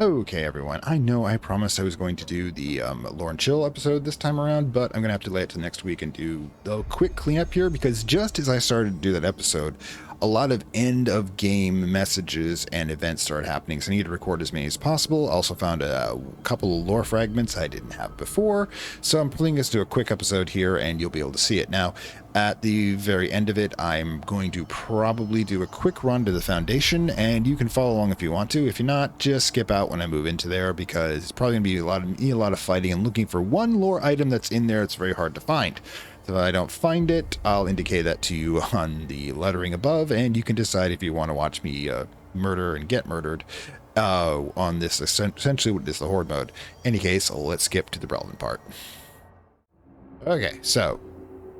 Okay, everyone. I know I promised I was going to do the Lauren Chill episode this time around, but I'm going to have to delay it to next week and do the quick cleanup here because just as I started to do that episode, a lot of end-of-game messages and events started happening, so I need to record as many as possible. I also found a couple of lore fragments I didn't have before, so I'm pulling us to a quick episode here, and you'll be able to see it. Now, at the very end of it, I'm going to probably do a quick run to the Foundation, and you can follow along if you want to. If you're not, just skip out when I move into there, because it's probably going to be a lot of fighting and looking for one lore item that's in there. It's very hard to find. So if I don't find it, I'll indicate that to you on the lettering above, and you can decide if you want to watch me murder and get murdered on this, essentially what is the Horde mode. In any case, let's skip to the relevant part. Okay, so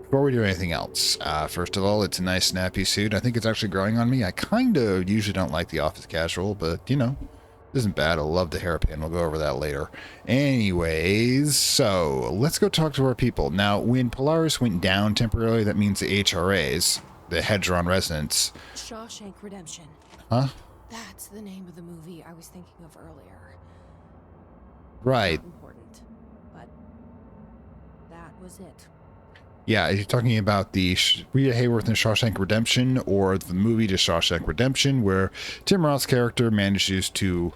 before we do anything else, first of all, it's a nice snappy suit. I think it's actually growing on me. I kind of usually don't like the office casual, but you know, it isn't bad. I love the hairpin. We'll go over that later. Anyways, so let's go talk to our people. Now, when Polaris went down temporarily, that means the HRAs, the Hedron residents. Shawshank Redemption. Huh? That's the name of the movie I was thinking of earlier. Right. Not important, but that was it. Yeah, you're talking about the Rita Hayworth and Shawshank Redemption, or the movie to Shawshank Redemption, where Tim Roth's character manages to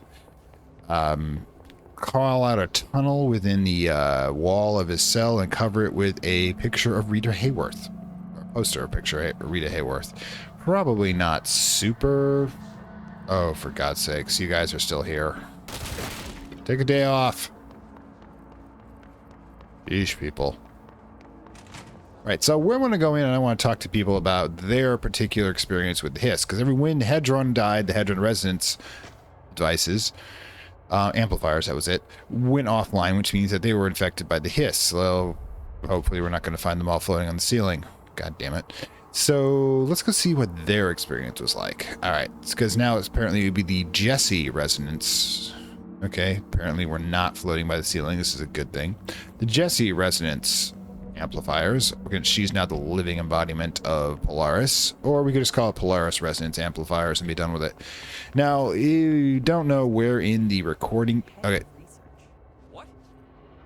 crawl out a tunnel within the wall of his cell and cover it with a picture of Rita Hayworth. A poster picture of Rita Hayworth. Probably not super... Oh, for God's sakes, you guys are still here. Take a day off. Yeesh, people. Right, so we want to go in and I want to talk to people about their particular experience with the Hiss, because when Hedron died, the Hedron resonance devices, amplifiers, that was it, went offline, which means that they were infected by the Hiss. So hopefully we're not going to find them all floating on the ceiling. God damn it. So let's go see what their experience was like. All right, because now it's apparently it would be the Jesse resonance. Okay, apparently we're not floating by the ceiling. This is a good thing. The Jesse resonance amplifiers. She's now the living embodiment of Polaris, or we could just call it Polaris resonance amplifiers and be done with it. Now, you don't know where in the recording... Okay. What?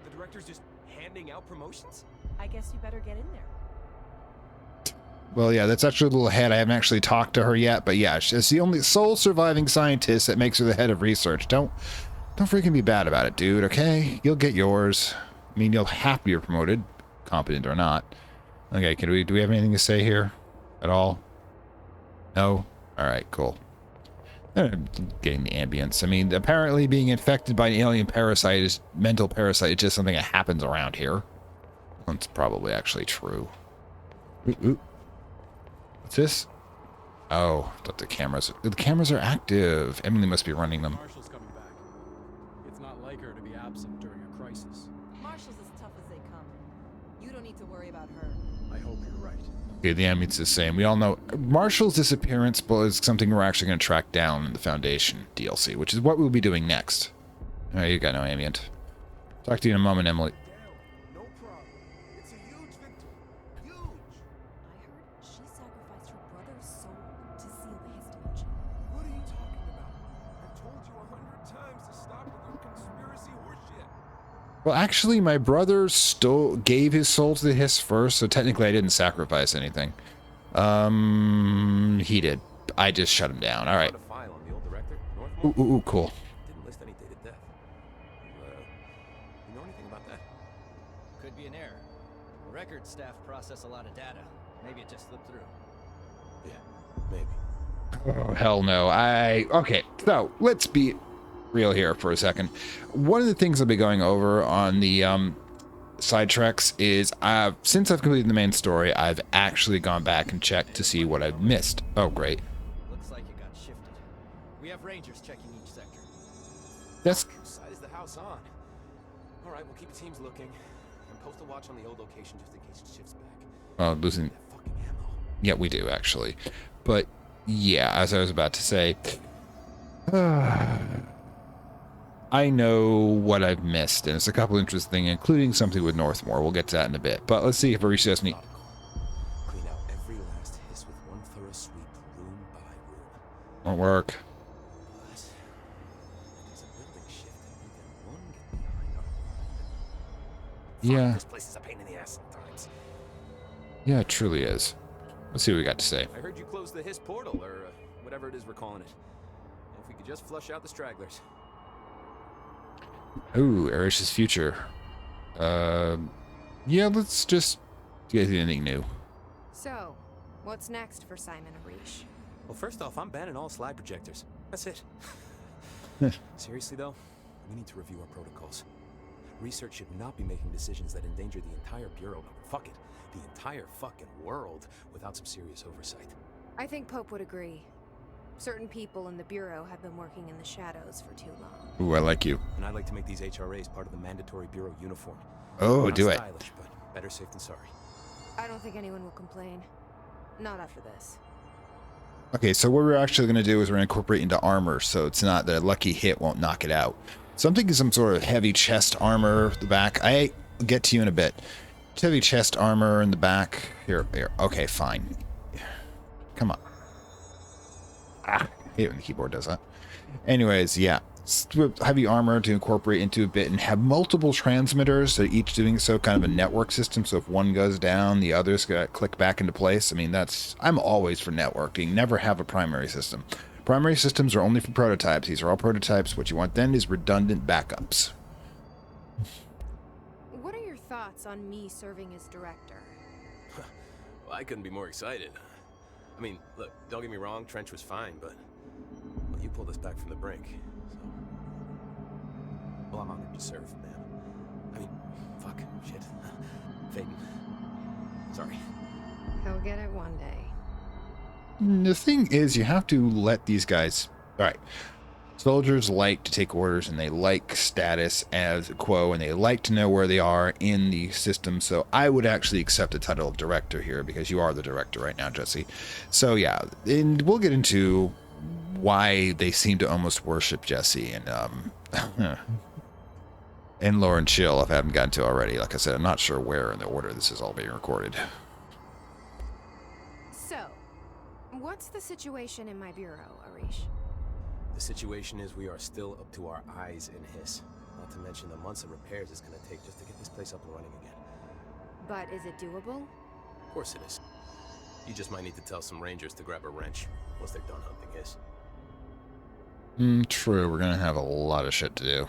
The director's just handing out promotions? I guess you better get in there. Well, yeah, that's actually a little ahead. I haven't actually talked to her yet, but yeah, she's the only sole surviving scientist that makes her the head of research. Don't freaking be bad about it, dude, okay? You'll get yours. I mean, you'll have to be promoted, competent or not. Okay, do we have anything to say here at all? No? Alright, cool. Getting the ambience. I mean, apparently being infected by an alien parasite is mental parasite. It's just something that happens around here. That's probably actually true. Ooh. What's this? Oh, I thought the cameras are active. Emily must be running them. Marshall's coming back. It's not like her to be absent during a crisis. Marshall's as tough as they come. You don't need to worry about her. I hope you're right. Okay, the ambience is the same. We all know Marshall's disappearance is something we're actually going to track down in the Foundation DLC, which is what we'll be doing next. All right, you got no ambient. Talk to you in a moment, Emily. No problem. It's a huge victory. Huge. I heard she sacrificed her brother's soul to seal his dimension. What are you talking about? I've told you 100 times to stop with your conspiracy horseshit. Well, actually, my brother gave his soul to the Hiss first, so technically I didn't sacrifice anything. He did. I just shut him down. All right. Found a file on the old director, Northmore. Ooh, cool. Didn't list any dated death. You know anything about that? Could be an error. The record staff process a lot of data. Maybe it just slipped through. Yeah, maybe. Oh, hell no. Okay, so let's be real here for a second. One of the things I'll be going over on the sidetracks is since I've completed the main story, I've actually gone back and checked to see what I've missed. Oh, great. Looks like it got shifted. We have rangers checking each sector. That's... Whose side is the house on? All right, we'll keep teams looking and post a watch on the old location just in case it shifts back. Oh, losing... That fucking ammo. Yeah, we do, actually. But, yeah, as I was about to say... I know what I've missed, and it's a couple interesting things, including something with Northmore. We'll get to that in a bit. But let's see if Arishi has any... Clean out every last hiss with one thorough sweep, room by room. Won't work. But there's a building Yeah. This place is a pain in the ass sometimes. Yeah, it truly is. Let's see what we got to say. I heard you closed the Hiss portal, or whatever it is we're calling it. If we could just flush out the stragglers. Ooh, Arish's future. Yeah, let's just get anything new. So, what's next for Simon Arish? Well, first off, I'm banning all slide projectors. That's it. Seriously, though, we need to review our protocols. Research should not be making decisions that endanger the entire Bureau. No, fuck it. The entire fucking world without some serious oversight. I think Pope would agree. Certain people in the Bureau have been working in the shadows for too long. Ooh, I like you. And I'd like to make these HRAs part of the mandatory Bureau uniform. Oh, Not do it. stylish, but better safe than sorry. I don't think anyone will complain. Not after this. Okay, so what we're actually going to do is we're going to incorporate into armor, so it's not that a lucky hit won't knock it out. So I'm thinking some sort of heavy chest armor the back. I'll get to you in a bit. Heavy chest armor in the back. Here. Okay, fine. Come on. I hate when the keyboard does that. Anyways, yeah. Heavy armor to incorporate into a bit and have multiple transmitters, so each doing so kind of a network system. So if one goes down, the others got to click back into place. I mean, I'm always for networking. Never have a primary system. Primary systems are only for prototypes. These are all prototypes. What you want then is redundant backups. What are your thoughts on me serving as director? Well, I couldn't be more excited. I mean, look, don't get me wrong, Trench was fine, but well, you pulled us back from the brink, so... Well, I'm honored to serve, man. I mean, fuck, shit. Faden. Sorry. He'll get it one day. The thing is, you have to let these guys... Alright. Soldiers like to take orders, and they like status as quo, and they like to know where they are in the system. So I would actually accept the title of director here, because you are the director right now, Jesse. So yeah, and we'll get into why they seem to almost worship Jesse and and Lauren Chill, if I haven't gotten to already. Like I said, I'm not sure where in the order this is all being recorded. So, what's the situation in my bureau, Arish? The situation is we are still up to our eyes in Hiss. Not to mention the months of repairs it's gonna take just to get this place up and running again. But is it doable? Of course it is. You just might need to tell some rangers to grab a wrench once they're done hunting Hiss. True, we're gonna have a lot of shit to do.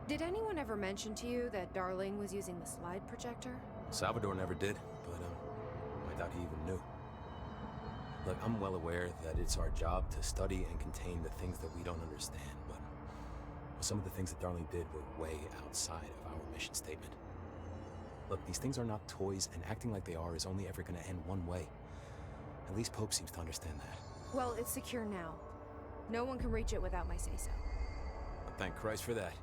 Did anyone ever mention to you that Darling was using the slide projector? Salvador never did, but I doubt he even knew. Look, I'm well aware that it's our job to study and contain the things that we don't understand, but some of the things that Darling did were way outside of our mission statement. Look, these things are not toys, and acting like they are is only ever going to end one way. At least Pope seems to understand that. Well, it's secure now. No one can reach it without my say-so. But thank Christ for that.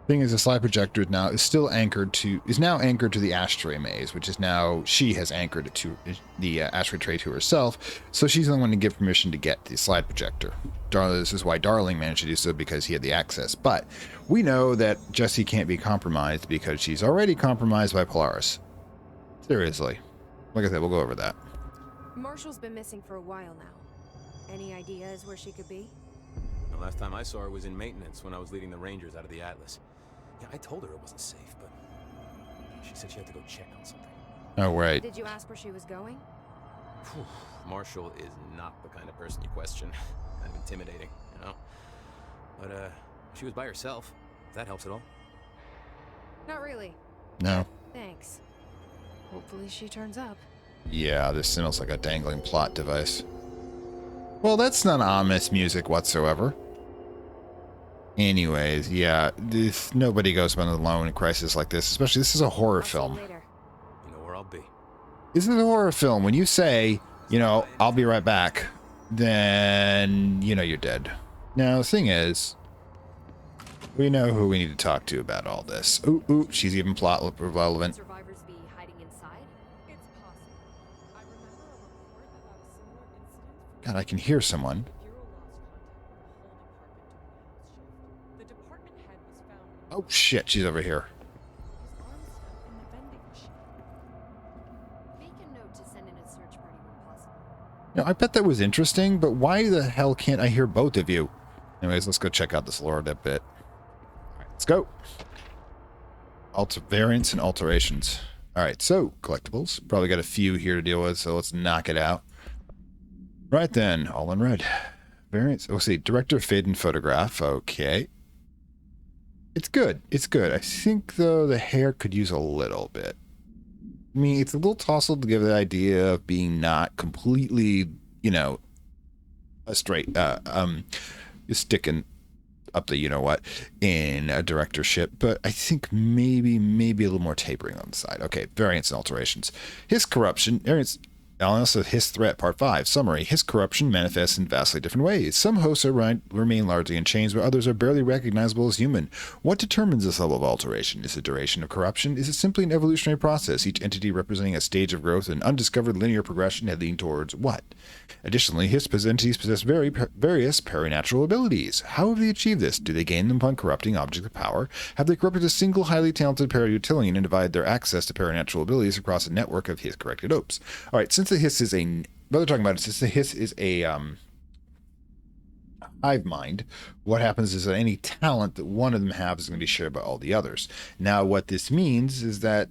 Thing is, the slide projector now is now anchored to the ashtray maze, which is now she has anchored it to the ashtray tray to herself. So she's the one to give permission to get the slide projector. This is why Darling managed to do so, because he had the access. But we know that Jessie can't be compromised because she's already compromised by Polaris. Seriously, like I said, we'll go over that. Marshall's been missing for a while now. Any ideas where she could be? The last time I saw her was in maintenance when I was leading the Rangers out of the Atlas. Yeah, I told her it wasn't safe, but she said she had to go check on something. Oh, right. Did you ask where she was going? Whew. Marshall is not the kind of person you question. Kind of intimidating, you know? But, she was by herself, if that helps at all. Not really. No. Thanks. Hopefully she turns up. Yeah, this sounds like a dangling plot device. Well, that's not ominous music whatsoever. Anyways, yeah, nobody goes alone in crisis like this. Especially, this is a horror I'll see film. you later. You know where I'll be. This is a horror film. When you say, I'll be right back, then you know you're dead. Now, the thing is, we know who we need to talk to about all this. Ooh, she's even plot relevant. Survivors be hiding inside? It's possible. I remember a report about a similar incident. God, I can hear someone. The Bureau lost contact with the whole department during the shift. The department head was found. Oh shit, she's over here. His arm stuck in the vending machine. Make a note to send in a search party when possible. I bet that was interesting, but why the hell can't I hear both of you? Anyways, let's go check out this lore a bit. All right, let's go. Variants and alterations. All right, so collectibles. Probably got a few here to deal with, so let's knock it out. Right then, all in red. Variants. Oh, see, director Faden photograph. Okay. It's good. It's good. I think, though, the hair could use a little bit. I mean, it's a little tousled to give the idea of being not completely, you know, a straight, sticking up the you-know-what in a directorship, but I think maybe a little more tapering on the side. Okay, variants and alterations. His corruption, variants, also his threat, part 5. Summary. His corruption manifests in vastly different ways. Some hosts remain largely unchanged, but others are barely recognizable as human. What determines this level of alteration? Is it duration of corruption? Is it simply an evolutionary process, each entity representing a stage of growth and undiscovered linear progression heading towards what? Additionally, his entities possess various paranatural abilities. How have they achieved this? Do they gain them upon corrupting objects of power? Have they corrupted a single highly talented para-utilitarian and divide their access to paranatural abilities across a network of his corrected opes? All right, since the hiss is a... What they're talking about is since the hiss is a hive mind, what happens is that any talent that one of them has is going to be shared by all the others. Now, what this means is that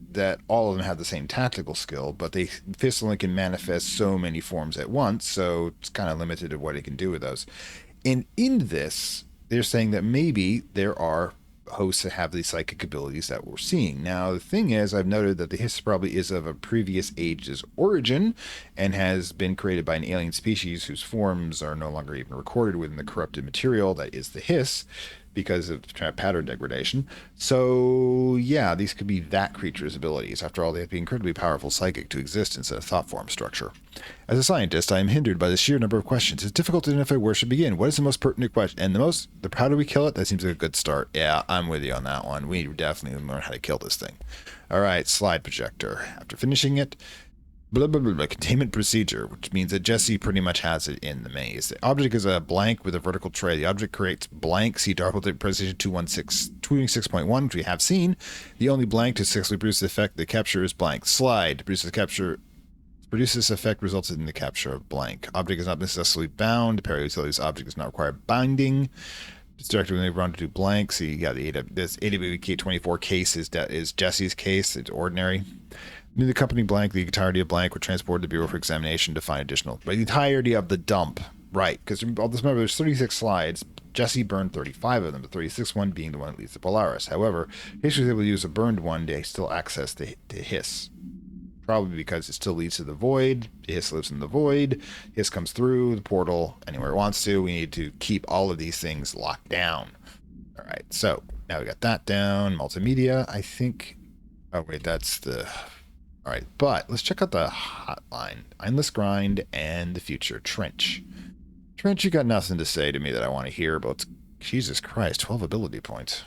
all of them have the same tactical skill, but they Fist only can manifest so many forms at once, so it's kind of limited to what it can do with those. And in this, they're saying that maybe there are hosts that have these psychic abilities that we're seeing. Now, the thing is, I've noted that the hiss probably is of a previous age's origin and has been created by an alien species whose forms are no longer even recorded within the corrupted material that is the hiss because of pattern degradation. So, yeah, these could be that creature's abilities. After all, they have to be incredibly powerful psychic to exist inside a thought form structure. As a scientist, I am hindered by the sheer number of questions. It's difficult to identify where should begin. What is the most pertinent question? And how do we kill it? That seems like a good start. Yeah, I'm with you on that one. We definitely learn how to kill this thing. All right, slide projector. After finishing it, blah, blah, blah, blah, containment procedure, which means that Jesse pretty much has it in the maze. The object is a blank with a vertical tray. The object creates blank. See Darkhold Presentation 216.1, which we have seen. The only blank to successfully produce the effect the capture is blank. Slide produces this effect results in the capture of blank. Object is not necessarily bound. Para-utilities object does not require binding. It's directed when they run to do blank. See, yeah, this AWK24 case is Jesse's case. It's ordinary. New the company blank, the entirety of blank were transported to the Bureau for examination to find additional. But the entirety of the dump, right? Because remember, there's 36 slides. Jesse burned 35 of them, the 36th one being the one that leads to Polaris. However, Hiss was able to use a burned one to still access the Hiss. Probably because it still leads to the void. The Hiss lives in the void. Hiss comes through the portal anywhere it wants to. We need to keep all of these things locked down. All right, so now we got that down. Multimedia, I think. Oh, wait, that's the... All right, but let's check out the hotline. Endless Grind and the future. Trench. Trench, you got nothing to say to me that I want to hear, but Jesus Christ, 12 ability points.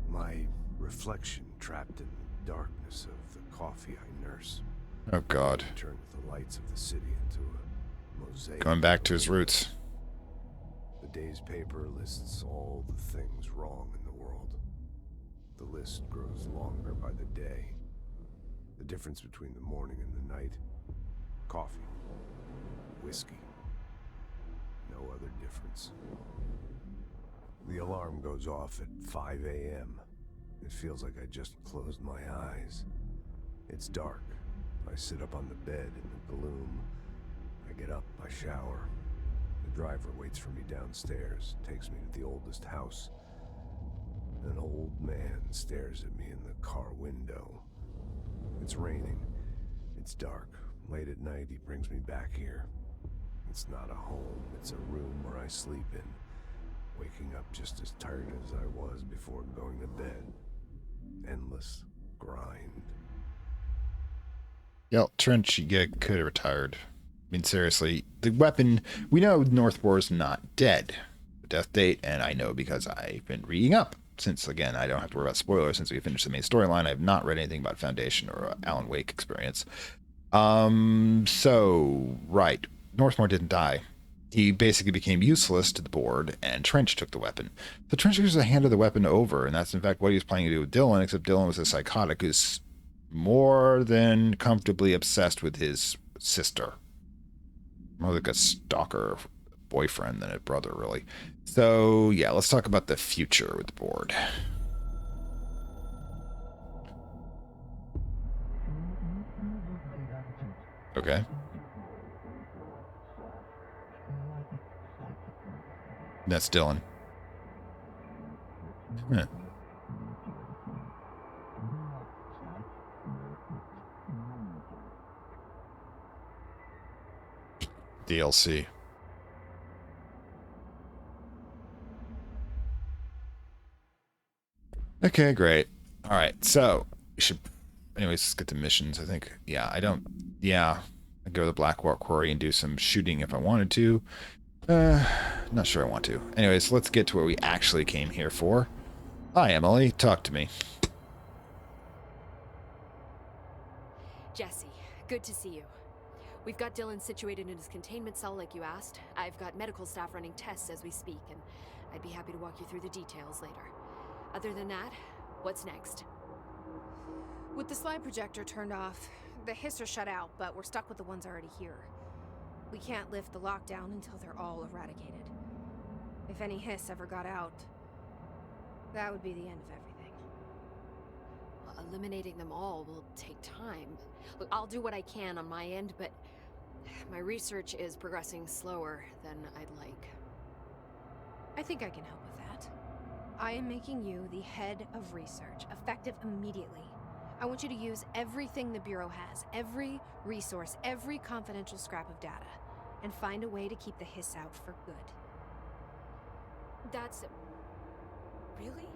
My reflection trapped in the darkness of the coffee I nurse. Oh, God. Turned the lights of the city into a mosaic. Going back to his roots. The day's paper lists all the things wrong in the world. The list grows longer by the day. The difference between the morning and the night. Coffee. Whiskey. No other difference. The alarm goes off at 5 a.m. It feels like I just closed my eyes. It's dark. I sit up on the bed in the gloom. I get up, I shower. The driver waits for me downstairs, takes me to the oldest house. An old man stares at me in the car window. It's raining. It's dark. Late at night, he brings me back here. It's not a home. It's a room where I sleep in. Waking up just as tired as I was before going to bed. Endless grind. Yeah, Trench, you could have retired. I mean, seriously, the weapon, we know Northwar's not dead. The death date, and I know because I've been reading up. Since, again, I don't have to worry about spoilers since we finished the main storyline. I have not read anything about Foundation or Alan Wake experience. So, right. Northmore didn't die. He basically became useless to the board, and Trench took the weapon. So Trench just handed the weapon over, and that's in fact what he was planning to do with Dylan, except Dylan was a psychotic who's more than comfortably obsessed with his sister. More like a stalker boyfriend than a brother, really. So, yeah, let's talk about the future with the board. Okay. That's Dylan. Huh. DLC. Okay, great. All right, so we should. Anyways, let's get to missions. I think. Yeah, I don't. Yeah, I'd go to the Blackwalk Quarry and do some shooting if I wanted to. Not sure I want to. Anyways, let's get to what we actually came here for. Hi, Emily. Talk to me. Jesse, good to see you. We've got Dylan situated in his containment cell like you asked. I've got medical staff running tests as we speak, and I'd be happy to walk you through the details later. Other than that, what's next? With the slide projector turned off, the hiss are shut out, but we're stuck with the ones already here. We can't lift the lockdown until they're all eradicated. If any hiss ever got out, that would be the end of everything. Well, eliminating them all will take time. Look, I'll do what I can on my end, but my research is progressing slower than I'd like. I think I can help with that. I am making you the head of research, effective immediately. I want you to use everything the Bureau has, every resource, every confidential scrap of data, and find a way to keep the hiss out for good. That's... really?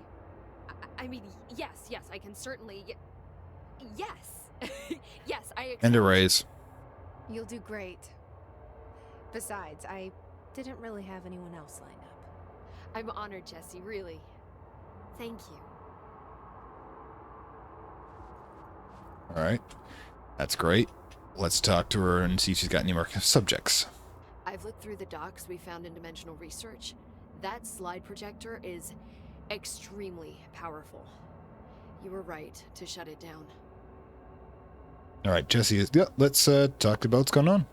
I mean, yes, I can certainly... Yes! Yes, I accept. And a raise. You'll do great. Besides, I didn't really have anyone else lined up. I'm honored, Jesse, really. Thank you. All right. That's great. Let's talk to her and see if she's got any more subjects. I've looked through the docs we found in Dimensional Research. That slide projector is extremely powerful. You were right to shut it down. All right, Jesse. Yeah, let's talk about what's going on.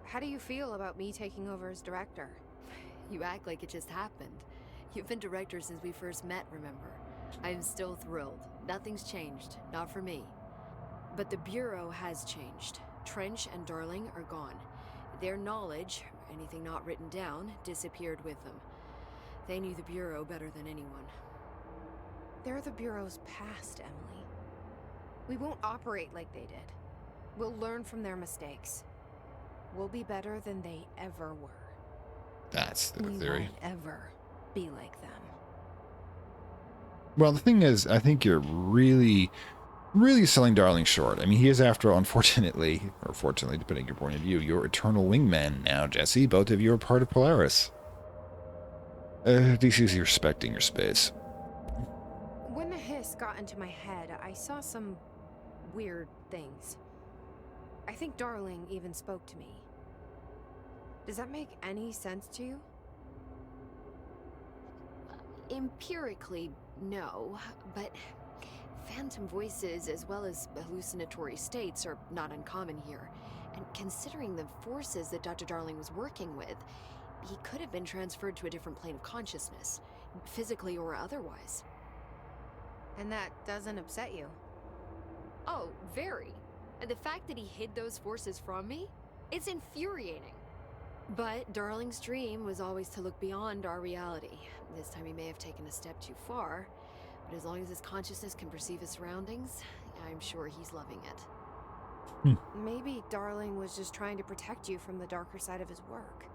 How do you feel about me taking over as director? You act like it just happened. You've been director since we first met, remember? I'm still thrilled. Nothing's changed. Not for me. But the Bureau has changed. Trench and Darling are gone. Their knowledge, anything not written down, disappeared with them. They knew the Bureau better than anyone. They're the Bureau's past, Emily. We won't operate like they did. We'll learn from their mistakes. We'll be better than they ever were. That's the We theory. won't ever be like them. Well, the thing is, I think you're really selling Darling short. I mean, he is, after all, unfortunately, or fortunately, depending on your point of view, your eternal wingman now, Jesse. Both of you are part of Polaris. DC's respecting your space. When the hiss got into my head, I saw some weird things. I think Darling even spoke to me. Does that make any sense to you? Empirically, no, but phantom voices as well as hallucinatory states are not uncommon here. And considering the forces that Dr. Darling was working with, he could have been transferred to a different plane of consciousness, physically or otherwise. And that doesn't upset you? Oh, very. And the fact that he hid those forces from me, it's infuriating. But Darling's dream was always to look beyond our reality. This time he may have taken a step too far, but as long as his consciousness can perceive his surroundings, I'm sure he's loving it. Maybe Darling was just trying to protect you from the darker side of his work.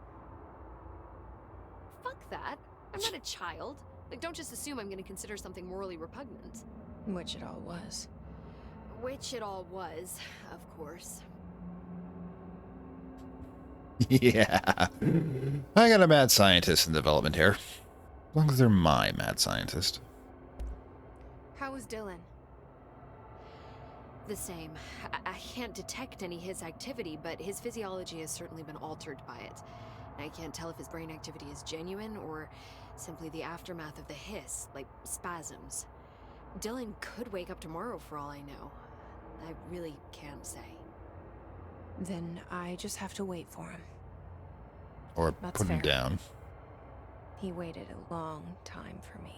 Fuck that. I'm not a child. Like, don't just assume I'm gonna consider something morally repugnant. Which it all was. Which it all was, of course. Yeah. I got a mad scientist in development here. As long as they're my mad scientist. How was Dylan? The same. I can't detect any his activity, but his physiology has certainly been altered by it. I can't tell if his brain activity is genuine or simply the aftermath of the hiss, like spasms. Dylan could wake up tomorrow for all I know. I really can't say. Then I just have to wait for him. Or That's put him fair. down. He waited a long time for me.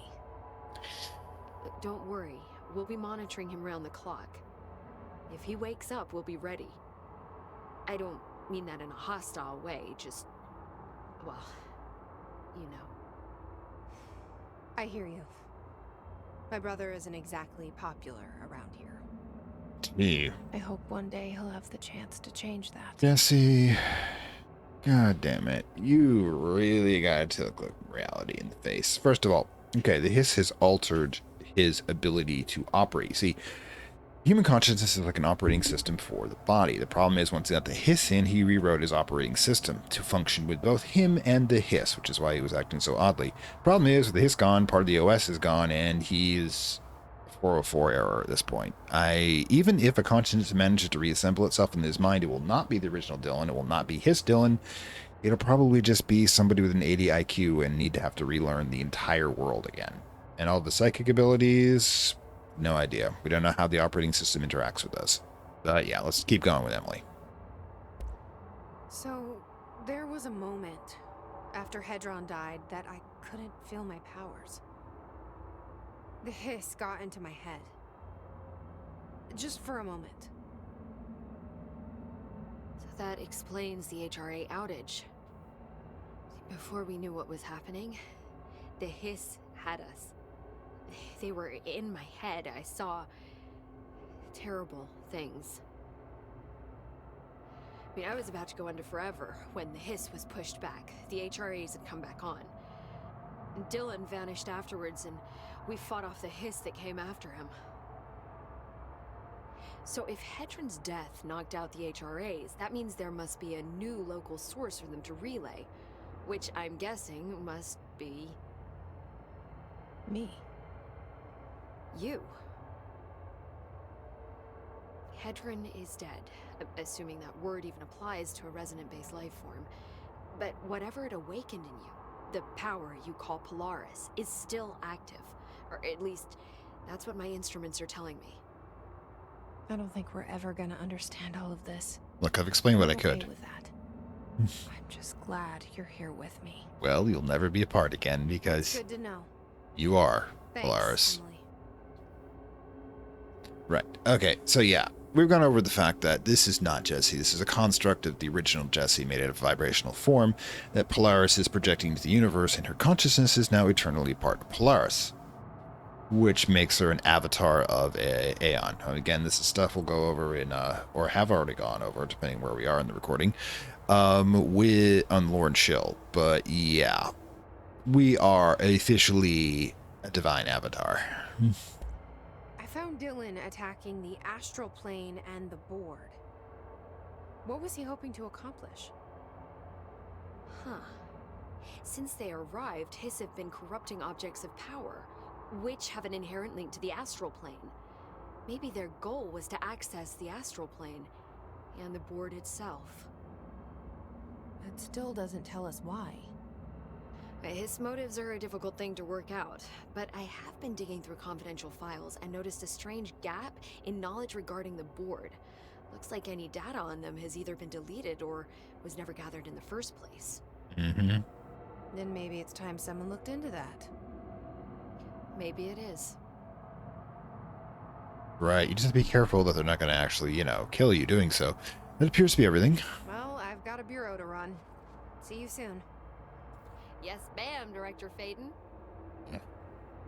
Don't worry. We'll be monitoring him round the clock. If he wakes up, we'll be ready. I don't mean that in a hostile way, just... well, you know. I hear you. My brother isn't exactly popular around here. Gee. I hope one day he'll have the chance to change that. Jesse. God damn it. You really gotta look reality in the face. First of all, okay, the hiss has altered his ability to operate. See, human consciousness is like an operating system for the body. The problem is, once he got the hiss in, he rewrote his operating system to function with both him and the hiss, which is why he was acting so oddly. Problem is, with the hiss gone, part of the OS is gone, and he's 404 error at this point. Even if a consciousness manages to reassemble itself in his mind, it will not be the original Dylan. It will not be his Dylan. It'll probably just be somebody with an 80 IQ and need to have to relearn the entire world again. And all the psychic abilities, no idea. We don't know how the operating system interacts with us. But yeah, let's keep going with Emily. So, there was a moment after Hedron died that I couldn't feel my powers. The hiss got into my head. Just for a moment. So that explains the HRA outage. Before we knew what was happening, the hiss had us. They were in my head. I saw terrible things. I mean, I was about to go under forever when the hiss was pushed back. The HRAs had come back on. Dylan vanished afterwards, and we fought off the hiss that came after him. So if Hedron's death knocked out the HRAs, that means there must be a new local source for them to relay, which I'm guessing must be... me. you. Hedron is dead, assuming that word even applies to a resonant-based life form. But whatever it awakened in you, the power you call Polaris, is still active. Or at least, that's what my instruments are telling me. I don't think we're ever gonna understand all of this. Look, I've explained what I I'm could. okay with that. I'm just glad you're here with me. Well, you'll never be apart again It's because good to know. you are Thanks, Polaris. Emily. Right. Okay, so yeah. We've gone over the fact that this is not Jesse. This is a construct of the original Jesse made out of vibrational form that Polaris is projecting into the universe, and her consciousness is now eternally part of Polaris, which makes her an avatar of Aeon. Again, this is stuff we'll go over in, or have already gone over, depending where we are in the recording, on Lord Chill. But yeah, we are officially a divine avatar. I found Dylan attacking the astral plane and the board. What was he hoping to accomplish? Huh. Since they arrived, Hiss have been corrupting objects of power, which have an inherent link to the astral plane. Maybe their goal was to access the astral plane and the board itself. It still doesn't tell us why. His motives are a difficult thing to work out, but I have been digging through confidential files and noticed a strange gap in knowledge regarding the board. Looks like any data on them has either been deleted or was never gathered in the first place. Mm-hmm. Then maybe it's time someone looked into that. Maybe it is. Right, you just have to be careful that they're not going to actually, kill you doing so. That appears to be everything. Well, I've got a bureau to run. See you soon. Yes, ma'am, Director Faden.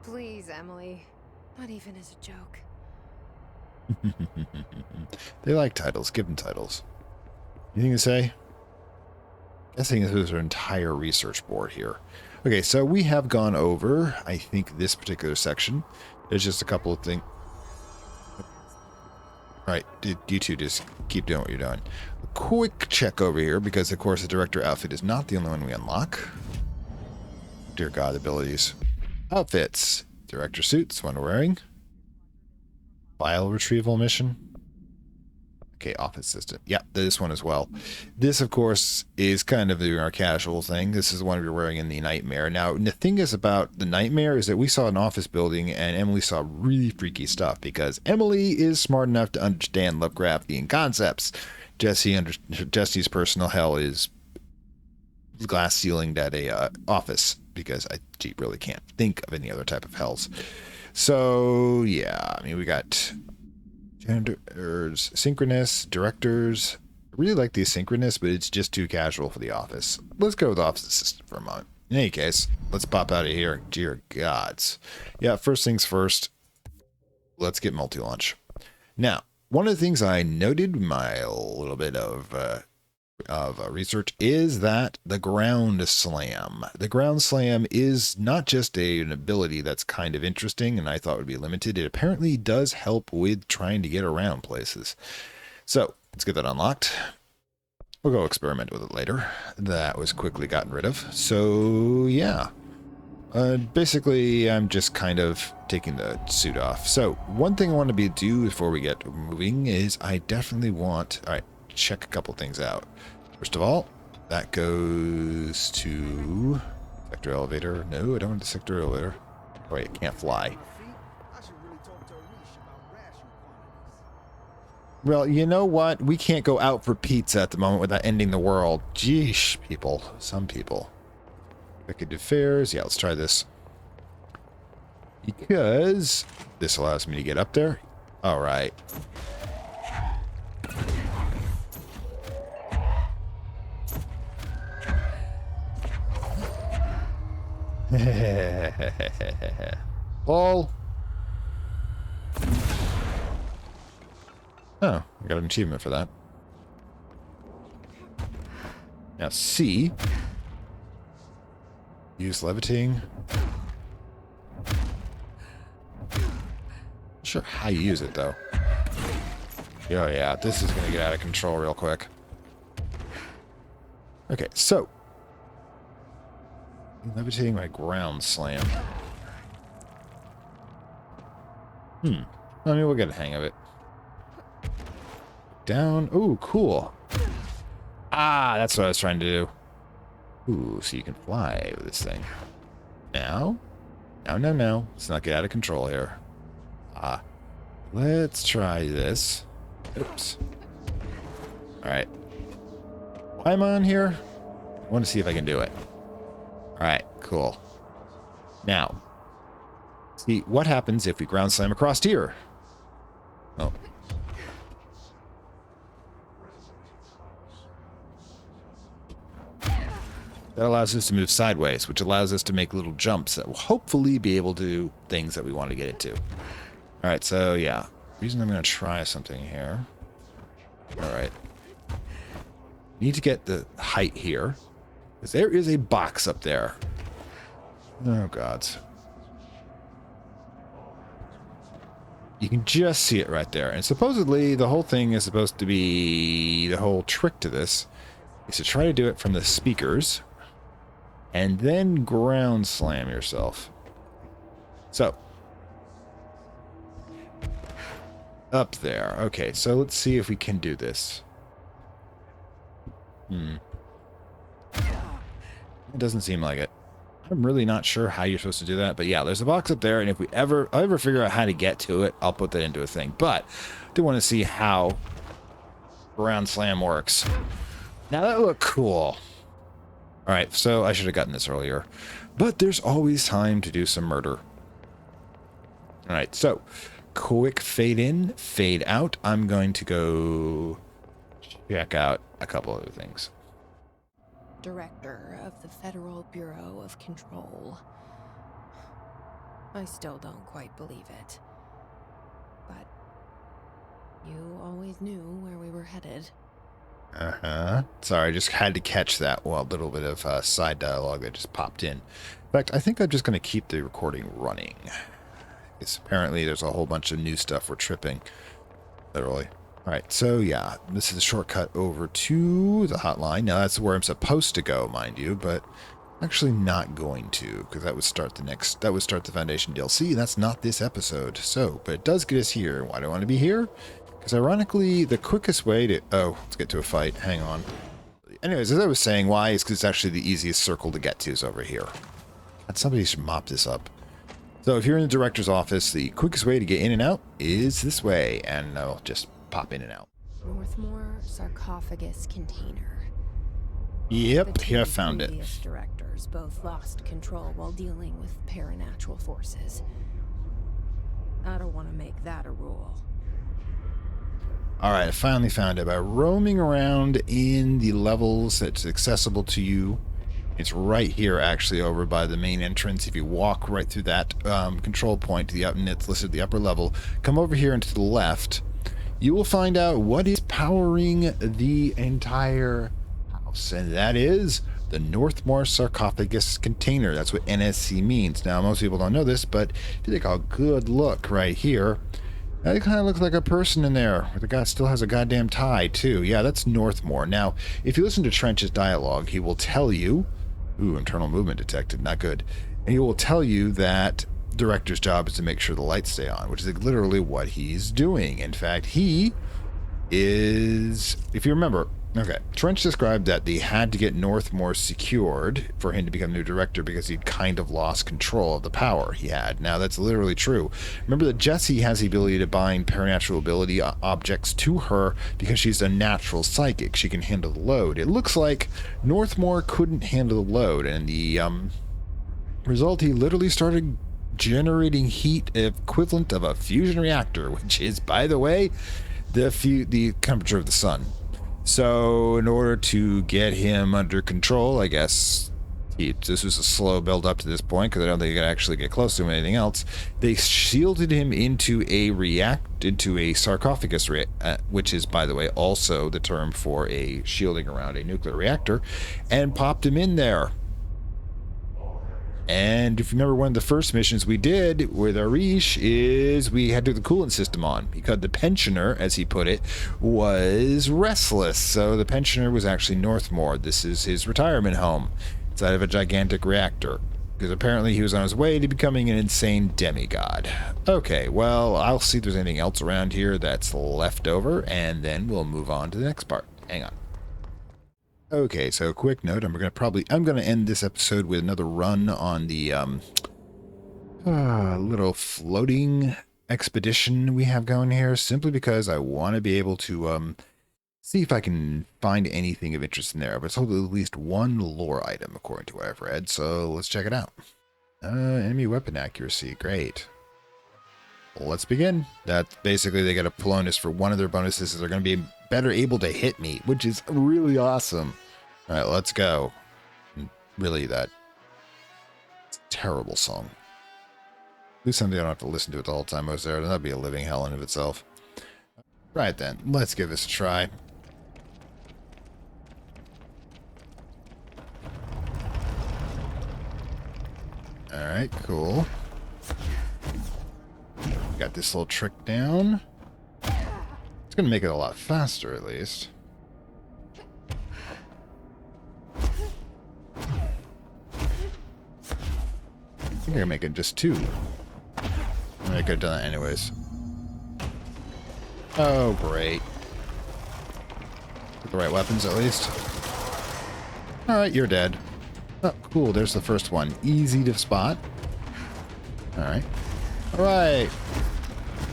Please, Emily. Not even as a joke. They like titles. Give them titles. Anything to say? Guessing this is our entire research board here. Okay, so we have gone over, I think, this particular section. There's just a couple of things. Alright, you two just keep doing what you're doing. A quick check over here, because, of course, the director outfit is not the only one we unlock. Dear God, abilities. Outfits. Director suits, one we're wearing. File retrieval mission. Okay, office assistant. Yeah, this one as well. This, of course, is kind of our casual thing. This is the one we're wearing in the Nightmare. Now, the thing is about the Nightmare is that we saw an office building and Emily saw really freaky stuff because Emily is smart enough to understand Lovecraftian concepts. Jesse's personal hell is glass ceilinged at a office because I really can't think of any other type of hells. So yeah, I mean, we got janitors, synchronous, directors. I really like the asynchronous, but it's just too casual for the office. Let's go with office assistant for a moment. In any case, let's pop out of here. Dear gods. Yeah, first things first, let's get multi-launch. Now, one of the things I noted in my little bit of research is that the ground slam. The ground slam is not just an ability that's kind of interesting and I thought would be limited. It apparently does help with trying to get around places. So let's get that unlocked. We'll go experiment with it later. That was quickly gotten rid of. So yeah. Basically, I'm just kind of taking the suit off. So one thing I want to do before we get moving is I definitely want... Alright, check a couple things out. First of all, that goes to... sector elevator. No, I don't want the sector elevator. Oh, wait, it can't fly. Well, you know what? We can't go out for pizza at the moment without ending the world. Jeesh, people. Some people. Wicked affairs. Yeah, let's try this. Because this allows me to get up there. All right. Ball. Oh, I got an achievement for that. Now C. Use levitating. Not sure how you use it though. Oh yeah, this is gonna get out of control real quick. Okay, so levitating my ground slam. I mean, we'll get a hang of it. Down. Ooh, cool. Ah, that's what I was trying to do. Ooh, so you can fly with this thing. Now? No. Let's not get out of control here. Let's try this. Oops. Alright. Why am I on here? I want to see if I can do it. Alright, cool. Now, see what happens if we ground slam across here. Oh. That allows us to move sideways, which allows us to make little jumps that will hopefully be able to do things that we want to get into. Alright, so yeah. The reason I'm going to try something here. Alright. Need to get the height here. Because there is a box up there. Oh, gods. You can just see it right there. And supposedly, the whole thing is supposed to be... the whole trick to this is to try to do it from the speakers. And then ground slam yourself. So. Up there. Okay, so let's see if we can do this. It doesn't seem like it. I'm really not sure how you're supposed to do that, but yeah, there's a box up there, and if I ever figure out how to get to it, I'll put that into a thing. But I do want to see how ground slam works. Now that looked cool. Alright, so I should have gotten this earlier. But there's always time to do some murder. Alright, so quick fade in, fade out. I'm going to go check out a couple other things. Director of the Federal Bureau of Control. I still don't quite believe it. But you always knew where we were headed. Sorry, I just had to catch that little bit of side dialogue that just popped in. In fact, I think I'm just going to keep the recording running. Because apparently there's a whole bunch of new stuff we're tripping. Literally. Alright, so yeah, this is a shortcut over to the hotline. Now that's where I'm supposed to go, mind you, but actually not going to, because that would start the Foundation DLC, and that's not this episode. So, but it does get us here. Why do I want to be here? Because ironically, the quickest way to... Oh, let's get to a fight. Hang on. Anyways, as I was saying, why is because it's actually the easiest circle to get to is over here. And somebody should mop this up. So if you're in the director's office, the quickest way to get in and out is this way. And I'll just pop in and out. Northmore sarcophagus container. Yep, The here I two found it. previous directors both lost control while dealing with paranatural forces. I don't want to make that a rule. All right, I finally found it. By roaming around in the levels that's accessible to you, it's right here, actually, over by the main entrance. If you walk right through that control point to the up, and it's listed at the upper level, come over here and to the left, you will find out what is powering the entire house, and that is the Northmore sarcophagus container. That's what NSC means. Now, most people don't know this, but if you take a good look right here, that kind of looks like a person in there. The guy still has a goddamn tie, too. Yeah, that's Northmore. Now, if you listen to Trench's dialogue, he will tell you... Ooh, internal movement detected. Not good. And he will tell you that director's job is to make sure the lights stay on, which is literally what he's doing. In fact, he is... If you remember... Okay, Trench described that they had to get Northmore secured for him to become new director because he'd kind of lost control of the power he had. Now, that's literally true. Remember that Jessie has the ability to bind paranatural ability objects to her because she's a natural psychic. She can handle the load. It looks like Northmore couldn't handle the load, and the result, he literally started generating heat equivalent of a fusion reactor, which is, by the way, the temperature of the sun. So, in order to get him under control, I guess this was a slow build up to this point because I don't think he could actually get close to him or anything else. They shielded him into a sarcophagus, which is, by the way, also the term for a shielding around a nuclear reactor, and popped him in there. And if you remember, one of the first missions we did with Arish is we had to put the coolant system on because the pensioner, as he put it, was restless. So the pensioner was actually Northmore. This is his retirement home inside of a gigantic reactor because apparently he was on his way to becoming an insane demigod. Okay, well, I'll see if there's anything else around here that's left over, and then we'll move on to the next part. Hang on. Okay, so quick note, I'm gonna end this episode with another run on the little floating expedition we have going here, simply because I want to be able to see if I can find anything of interest in there. But it's hopefully at least one lore item according to what I've read, so let's check it out. Enemy weapon accuracy, great. Let's begin. That's basically they get a bonus for one of their bonuses. They're going to be better able to hit me, which is really awesome. All right, let's go. Really, it's a terrible song. At least something I don't have to listen to it the whole time I was there. That'd be a living hell in of itself. Right then, let's give this a try. All right, cool. Got this little trick down. It's going to make it a lot faster, at least. I think I can make it just 2. I could have done that anyways. Oh, great. Get the right weapons, at least. Alright, you're dead. Oh, cool. There's the first one. Easy to spot. Alright. Alright.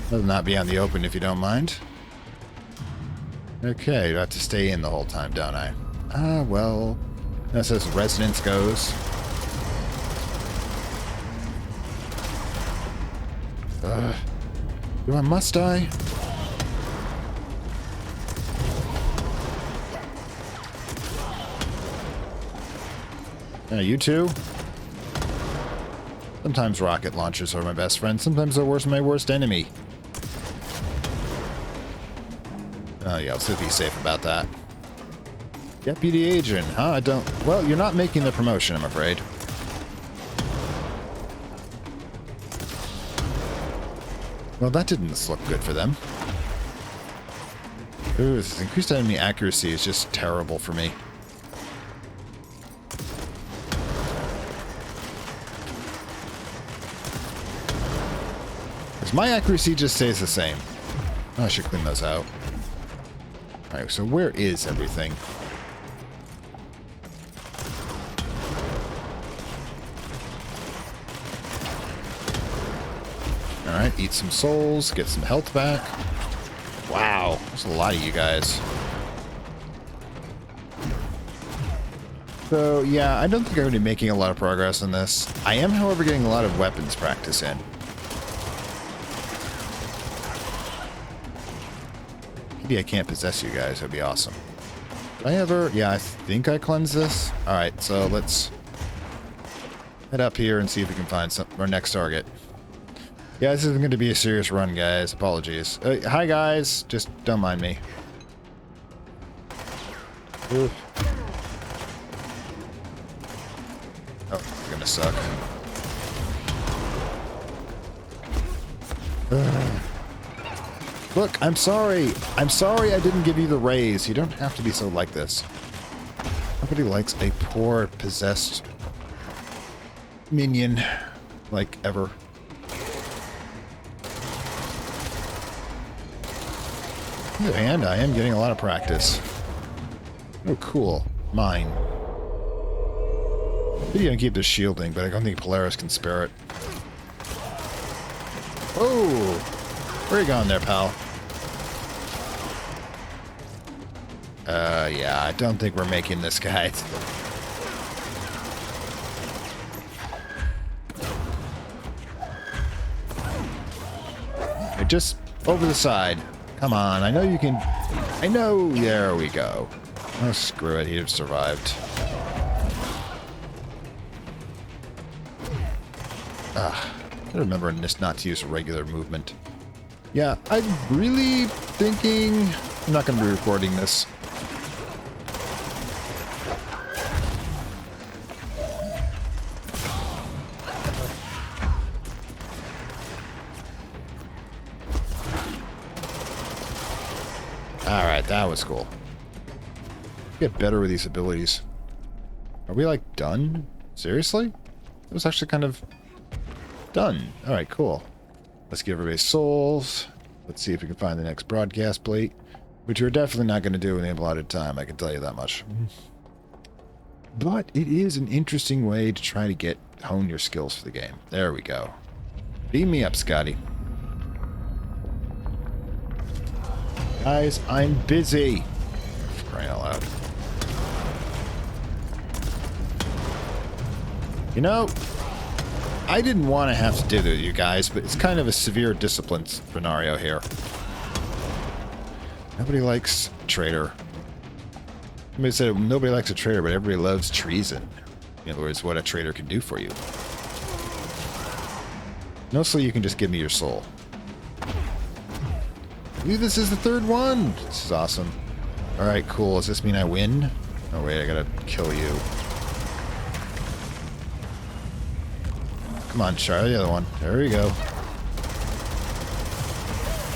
Let's not be on the open if you don't mind. Okay, you have to stay in the whole time, don't I? Ah, well, that's as resonance goes. Must I? You too? Sometimes rocket launchers are my best friend. Sometimes they're my worst enemy. Oh yeah, let's be safe about that. Deputy agent, huh? I don't... Well, you're not making the promotion, I'm afraid. Well, that didn't look good for them. Ooh, this increased enemy accuracy is just terrible for me. Because my accuracy just stays the same. Oh, I should clean those out. Alright, so where is everything? Alright, eat some souls, get some health back. Wow, there's a lot of you guys. So, yeah, I don't think I'm going to be making a lot of progress in this. I am, however, getting a lot of weapons practice in. Maybe I can't possess you guys. That'd be awesome. Did I ever... Yeah, I think I cleansed this. Alright, so let's head up here and see if we can find our next target. Yeah, this is going to be a serious run, guys. Apologies. Hi, guys. Just don't mind me. Oof. Oh, you're gonna suck. Look, I'm sorry. I'm sorry I didn't give you the raise. You don't have to be so like this. Nobody likes a poor, possessed minion, like, ever. On the other hand, I am getting a lot of practice. Oh, cool. Mine. Maybe I can keep this shielding, but I don't think Polaris can spare it. Oh! Where are you going there, pal? Yeah, I don't think we're making this, guys. Just over the side. Come on, I know you can... I know... There we go. Oh, screw it, he'd have survived. I remember just not to use regular movement. Yeah, I'm really thinking I'm not going to be recording this. Alright, that was cool. Get better with these abilities. Are we, like, done? Seriously? It was actually kind of... done. Alright, cool. Let's give everybody souls. Let's see if we can find the next broadcast plate. Which we're definitely not going to do in the allotted time, I can tell you that much. But it is an interesting way to try to hone your skills for the game. There we go. Beam me up, Scotty. Guys, I'm busy. Crying out loud. You know, I didn't want to have to do that with you guys, but it's kind of a severe discipline scenario here. Nobody likes a traitor. Somebody said nobody likes a traitor, but everybody loves treason. In other words, what a traitor can do for you. Mostly you can just give me your soul. Ooh, this is the third one! This is awesome. Alright, cool. Does this mean I win? Oh wait, I gotta kill you. Come on, try the other one. There you go.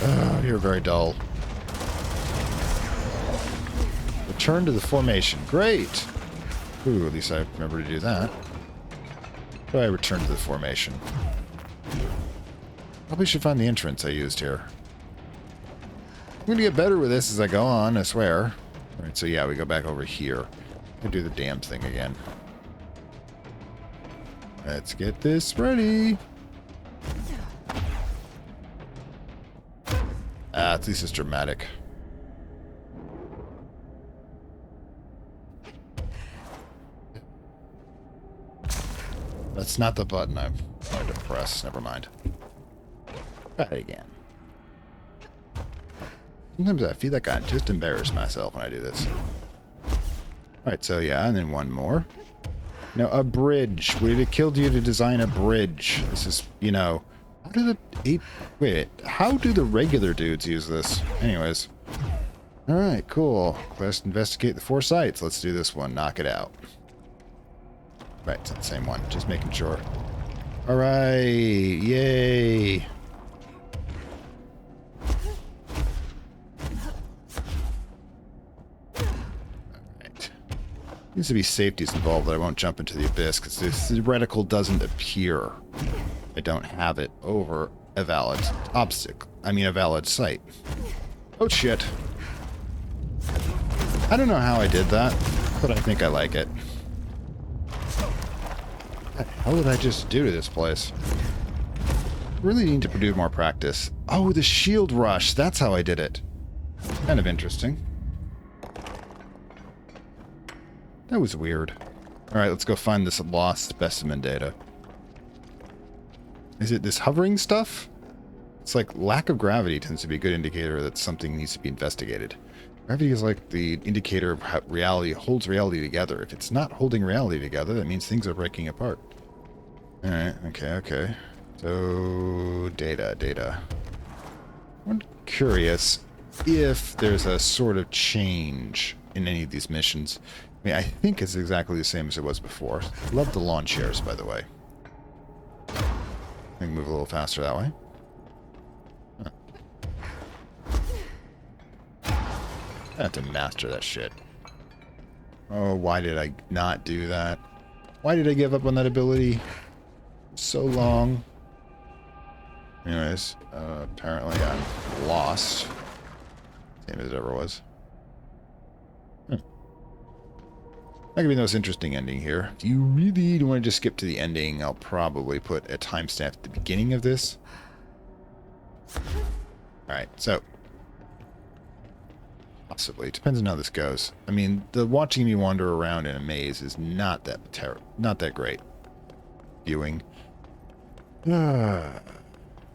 Oh, you're very dull. Return to the formation. Great! Ooh, at least I remember to do that. How do I return to the formation? Probably should find the entrance I used here. I'm gonna get better with this as I go on, I swear. Alright, so yeah, we go back over here. And do the damn thing again. Let's get this ready. At least it's dramatic. That's not the button I'm trying to press. Never mind. Try it again. Sometimes I feel like I just embarrass myself when I do this. Alright, so yeah, and then one more. Now, a bridge. Would it have killed you to design a bridge? This is, you know... How do the... Wait, how do the regular dudes use this? Anyways. Alright, cool. Quest investigate the 4 sites. Let's do this one. Knock it out. Right, it's the same one. Just making sure. Alright, yay. Needs to be safeties involved that I won't jump into the abyss because this reticle doesn't appear. I don't have it over a valid obstacle. I mean a valid site. Oh shit. I don't know how I did that, but I think I like it. What the hell did I just do to this place? Really need to do more practice. Oh, the shield rush. That's how I did it. Kind of interesting. That was weird. Alright, let's go find this lost specimen data. Is it this hovering stuff? It's like lack of gravity tends to be a good indicator that something needs to be investigated. Gravity is like the indicator of how reality holds reality together. If it's not holding reality together, that means things are breaking apart. Alright, okay. So, data. I'm curious if there's a sort of change in any of these missions. I mean, I think it's exactly the same as it was before. Love the lawn chairs, by the way. I can move a little faster that way. I have to master that shit. Oh, why did I not do that? Why did I give up on that ability so long? Anyways, apparently I'm lost. Same as it ever was. That could be the most interesting ending here. If you really don't want to just skip to the ending, I'll probably put a timestamp at the beginning of this. Alright, so possibly. It depends on how this goes. I mean, the watching me wander around in a maze is not that great viewing.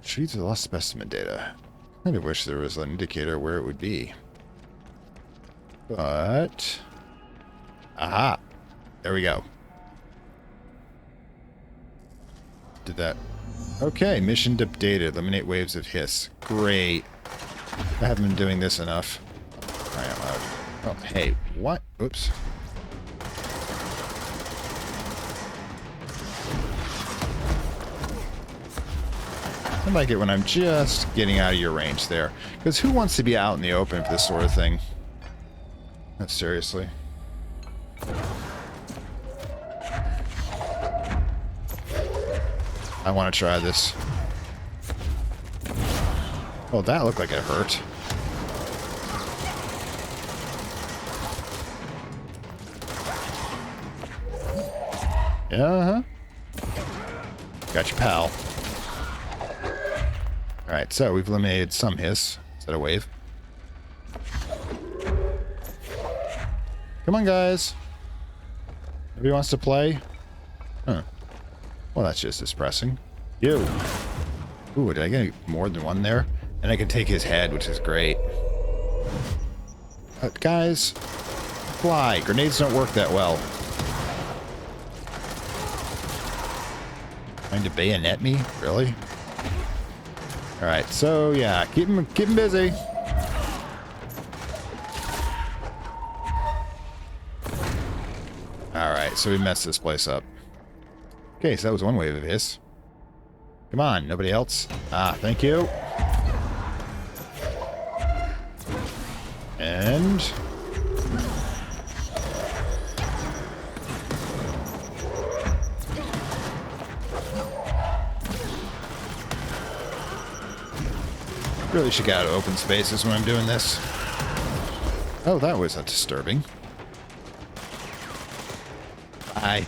Sheets of lost specimen data. I kind of wish there was an indicator where it would be. But aha! There we go. Did that. Okay, mission updated. Eliminate waves of hiss. Great. I haven't been doing this enough. Crying out loud. Oh, hey, what? Oops. I like it when I'm just getting out of your range there. Because who wants to be out in the open for this sort of thing? No, seriously. I want to try this. Oh, that looked like it hurt. Yeah, got your pal. Alright, so we've eliminated some hiss. Is that a wave? Come on, guys. Nobody wants to play? Huh. Well, that's just as pressing. You. Ooh, did I get more than one there? And I can take his head, which is great. Guys, fly. Grenades don't work that well. Trying to bayonet me? Really? Alright, so yeah, keep him busy. Alright, so we messed this place up. Okay, so that was one wave of hiss. Come on, nobody else? Ah, thank you. And really should get out of open spaces when I'm doing this. Oh, that was disturbing. Bye.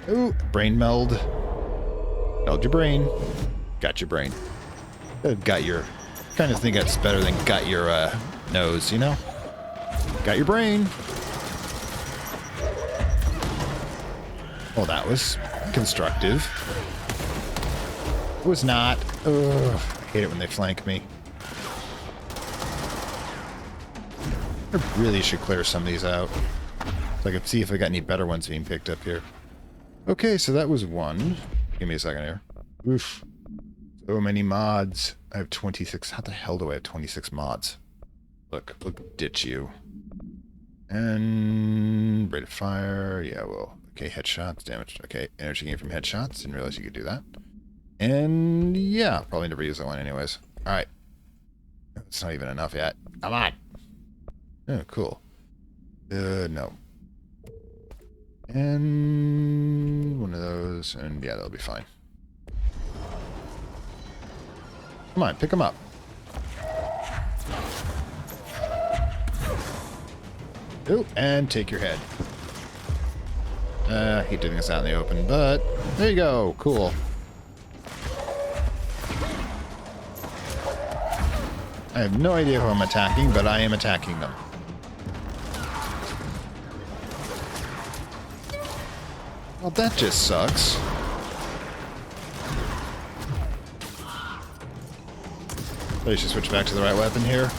Ooh, brain meld. Meld your brain. Got your brain. Got your... kind of think that's better than got your nose, you know? Got your brain. Well, that was constructive. It was not. Ugh, I hate it when they flank me. I really should clear some of these out. So I can see if I got any better ones being picked up here. Okay, so that was one. Give me a second here. Oof. So many mods. I have 26. How the hell do I have 26 mods? Look, ditch you. And rate of fire. Yeah, well, okay, headshots, damage. Okay, energy gain from headshots. Didn't realize you could do that. And yeah, probably never use that one anyways. Alright. It's not even enough yet. Come on. Oh, cool. No. And one of those, and yeah, that'll be fine. Come on, pick them up. Oh, and take your head. I hate doing this out in the open, but there you go. Cool. I have no idea who I'm attacking, but I am attacking them. Well, that just sucks. I should switch back to the right weapon here.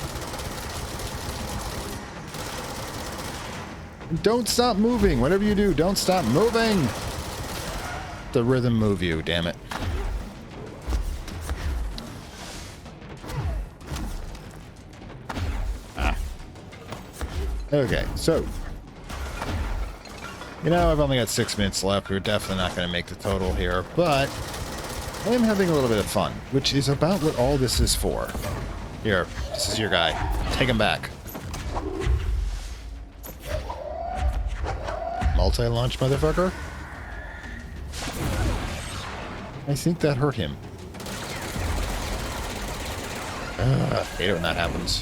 Don't stop moving. Whatever you do, don't stop moving. The rhythm move you, damn it. Okay, so. You know, I've only got 6 minutes left. We're definitely not going to make the total here, but I am having a little bit of fun, which is about what all this is for. Here, this is your guy. Take him back. Multi-launch, motherfucker. I think that hurt him. I hate it when that happens.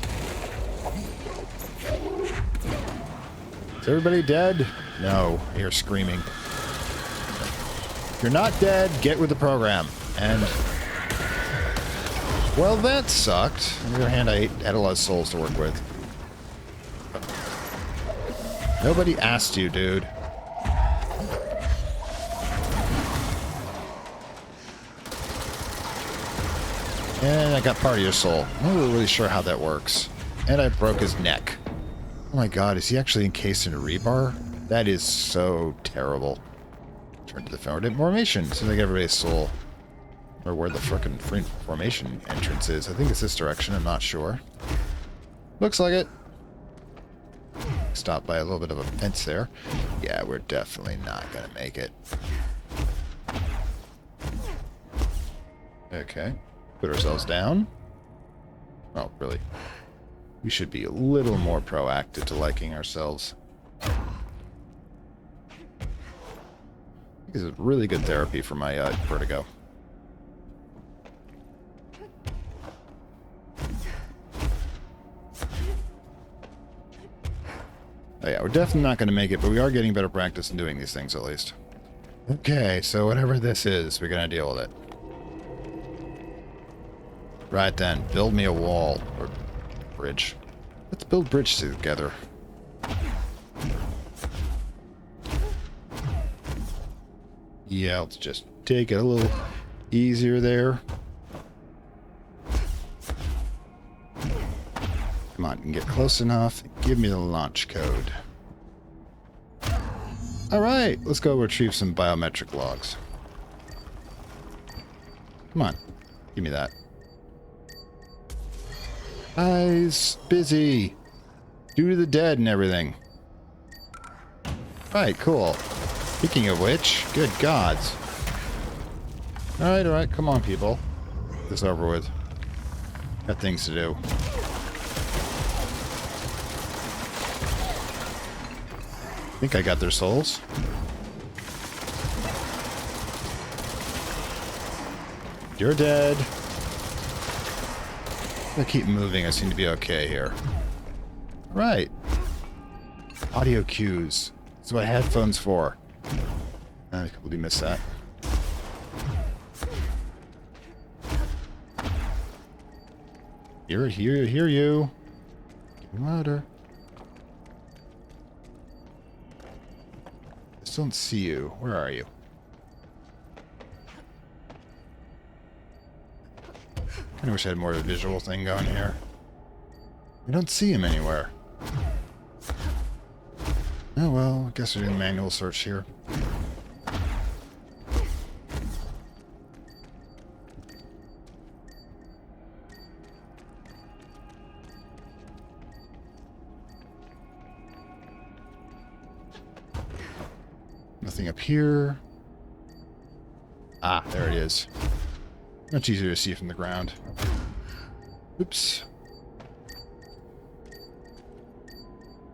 Is everybody dead? No, you're screaming. If you're not dead, get with the program. And... well, that sucked. On the other hand, I had a lot of souls to work with. Nobody asked you, dude. And I got part of your soul. I'm not really sure how that works. And I broke his neck. Oh my god, is he actually encased in a rebar? That is so terrible. Turn to the formation. Seems like everybody's soul. Or where the frickin' formation entrance is. I think it's this direction, I'm not sure. Looks like it. Stopped by a little bit of a fence there. Yeah, we're definitely not gonna make it. Okay. Put ourselves down. Oh, really? We should be a little more proactive to liking ourselves. This is really good therapy for my vertigo. Oh yeah, we're definitely not going to make it, but we are getting better practice in doing these things at least. Okay, so whatever this is, we're going to deal with it. Right then, build me a wall, or bridge. Let's build bridge together. Yeah, let's just take it a little easier there. Come on, you can get close enough. Give me the launch code. Alright, let's go retrieve some biometric logs. Come on, give me that. Eyes busy. Due to the dead and everything. Right, cool. Speaking of which, good gods. Alright, come on, people. Get this over with. Got things to do. I think I got their souls. You're dead. If I keep moving, I seem to be okay here. Right. Audio cues. That's what headphones for. I completely missed that. Hear you. Get louder. I still don't see you. Where are you? I wish I had more of a visual thing going here. I don't see him anywhere. Oh well, I guess we're doing manual search here. Nothing up here. Ah, there it is. Much easier to see from the ground. Oops.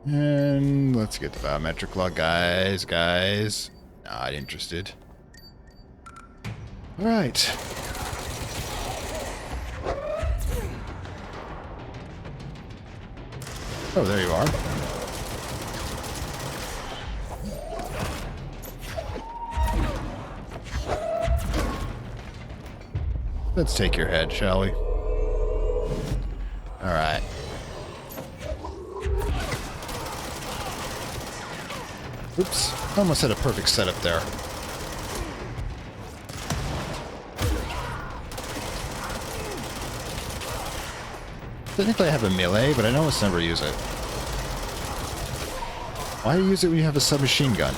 And let's get the biometric log, guys. Not interested. Alright. Oh, there you are. Let's take your head, shall we? Alright. Oops. Almost had a perfect setup there. Technically I have a melee, but I almost never use it. Why use it when you have a submachine gun?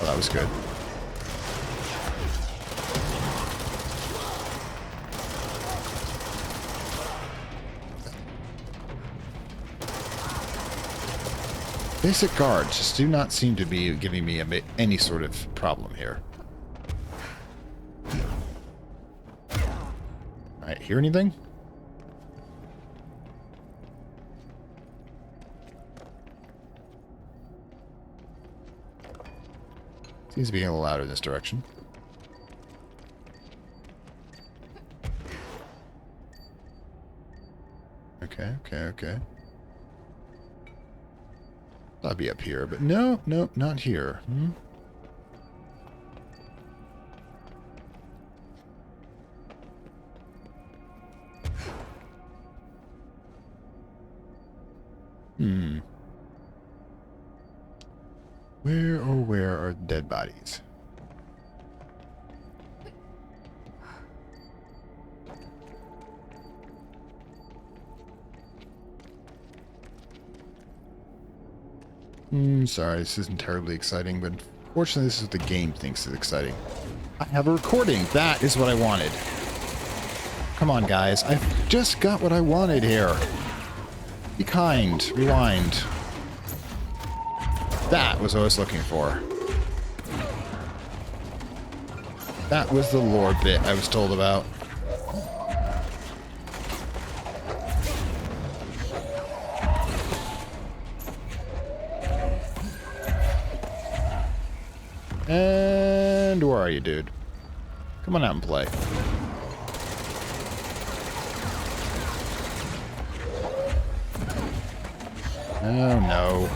Oh, that was good. Basic guards just do not seem to be giving me any sort of problem here. Alright, hear anything? Seems to be getting a little louder in this direction. Okay, okay, okay. I'll be up here, but no, no, not here. Where, oh where are dead bodies? Sorry, this isn't terribly exciting, but fortunately this is what the game thinks is exciting. I have a recording. That is what I wanted. Come on, guys. I've just got what I wanted here. Be kind. Rewind. That was what I was looking for. That was the lore bit I was told about. And where are you, dude? Come on out and play. Oh no.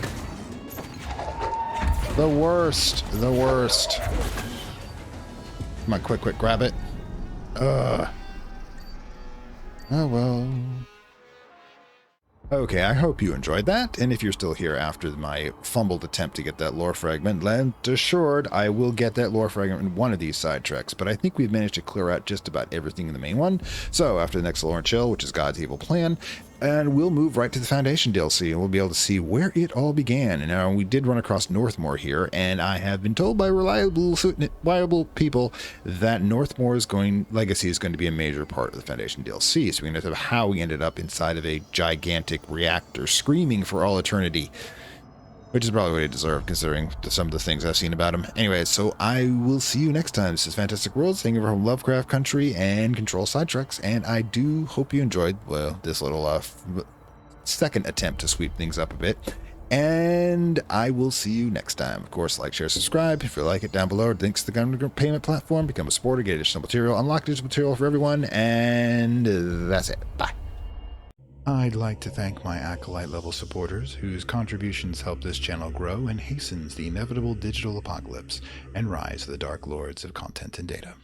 The worst. The worst. Come on, quick, quick, grab it. Oh well. Okay, I hope you enjoyed that, and if you're still here after my fumbled attempt to get that lore fragment, rest assured I will get that lore fragment in one of these side treks, but I think we've managed to clear out just about everything in the main one. So after the next lore and chill, which is God's evil plan, and we'll move right to the Foundation DLC, and we'll be able to see where it all began. And now we did run across Northmoor here, and I have been told by reliable people that Northmoor's legacy is going to be a major part of the Foundation DLC. So we're going to have how we ended up inside of a gigantic reactor screaming for all eternity, which is probably what he deserved considering some of the things I've seen about him. Anyway, so I will see you next time. This is Fantastic Worlds, thank you from Lovecraft Country and Control Sidetracks, and I do hope you enjoyed, well, this little second attempt to sweep things up a bit. And I will see you next time. Of course, like, share, subscribe. If you like it, down below, links to the government payment platform. Become a supporter, get additional material, unlock additional material for everyone, and that's it. Bye. I'd like to thank my Acolyte level supporters, whose contributions help this channel grow and hastens the inevitable digital apocalypse and rise of the Dark Lords of Content and Data.